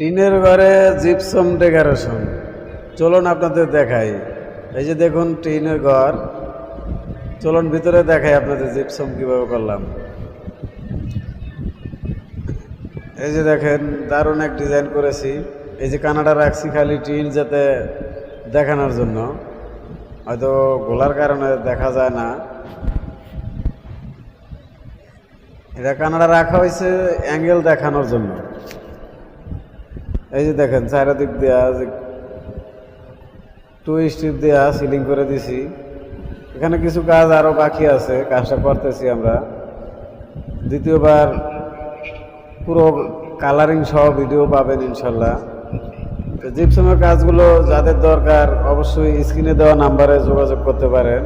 টিনের ঘরে gypsum decoration. চলুন আপনাদের দেখাই। এই যে দেখুন টিনের ঘর, চলুন ভিতরে দেখাই আপনাদের জিপসাম কিভাবে করলাম। এই যে দেখেন দারুণ এক ডিজাইন করেছি। এই যে কানাডা রাখছি খালি টিন যাতে দেখানোর জন্য, হয়তো গোলার কারণে দেখা যায় না। এটা কানাডা রাখা হয়েছে অ্যাঙ্গেল দেখানোর জন্য। এই যে দেখেন চারিদিক দেওয়া টু স্ট্রিপ দেওয়া সিলিং করে দিছি। এখানে কিছু কাজ আরো বাকি আছে, কাজটা করতেছি আমরা। দ্বিতীয়বার পুরো কালারিং সহ ভিডিও পাবেন ইনশাল্লাহ। তো জিপসামের কাজগুলো যাদের দরকার অবশ্যই স্ক্রিনে দেওয়া নাম্বারে যোগাযোগ করতে পারেন।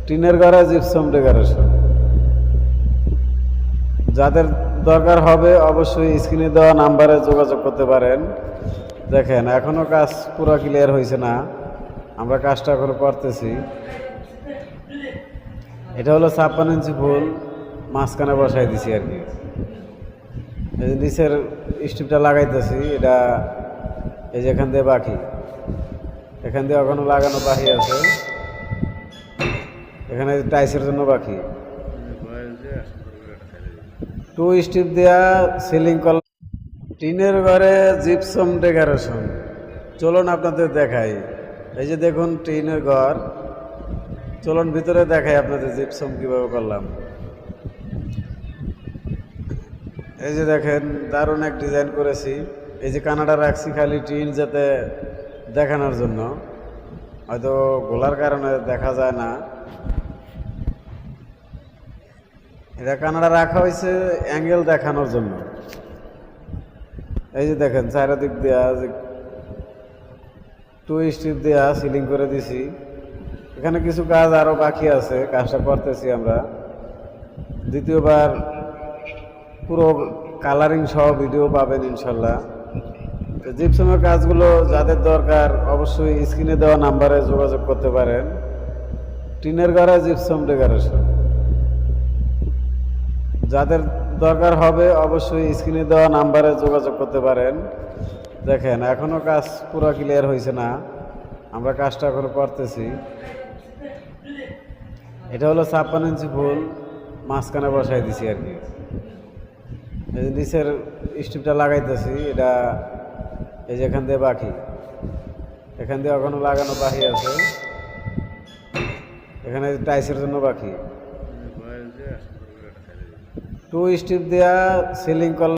টিনের ঘরে জিপসাম ডেকোরেশন যাদের দরকার হবে অবশ্যই স্ক্রিনে দেওয়া নাম্বারে যোগাযোগ করতে পারেন। দেখেন এখনো কাজ পুরো ক্লিয়ার হয়েছে না, আমরা কাজটা এখনো করতেছি। এটা হলো 56 ইঞ্চি ফুল, মাঝখানে বসাই দিছি আর কি। এই যে নিচের স্টিপটা লাগাইতেছি, এটা এই যে এখান দিয়ে বাকি, এখান দিয়ে এখনো লাগানো বাকি আছে। এখানে টাইসের জন্য বাকি, টু স্টিপ দেওয়া সিলিং কল। টিনের ঘরে জিপসাম ডেকোরেশন। চলুন আপনাদের দেখাই। এই যে দেখুন টিনের ঘর, চলুন ভিতরে দেখাই আপনাদের জিপসাম কিভাবে করলাম। এই যে দেখেন দারুণ এক ডিজাইন করেছি। এই যে কানাডা রাখছি খালি টিন যাতে দেখানোর জন্য, হয়তো গোলার কারণে দেখা যায় না। এটা কানাডা রাখা হয়েছে অ্যাঙ্গেল দেখানোর জন্য। এই যে দেখেন চারিদিক দেওয়া টু স্ট্রিপ দেওয়া সিলিং করে দিছি। এখানে কিছু কাজ আরো বাকি আছে, কাজটা করতেছি আমরা। দ্বিতীয়বার পুরো কালারিং সহ ভিডিও পাবেন ইনশাল্লাহ। তো জিপসামের কাজগুলো যাদের দরকার অবশ্যই স্ক্রিনে দেওয়া নাম্বারে যোগাযোগ করতে পারেন। টিনের ঘরে জিপসাম ডেকোরেশন যাদের দরকার হবে অবশ্যই স্ক্রিনে দেওয়া নাম্বারে যোগাযোগ করতে পারেন। দেখেন এখনো কাজ পুরো ক্লিয়ার হয়েছে না, আমরা কাজটা এখনো করতেছি। এটা হলো 56 ইঞ্চি ফুল, মাঝখানে বসাই দিছি আর কি। এই যে নিচের স্টিপটা লাগাইতেছি, এটা এই যে এখান দিয়ে বাকি, এখান দিয়ে এখনো লাগানো বাকি আছে। এখানে টাইসের জন্য বাকি, টু স্টিপ দেওয়া সিলিং কল।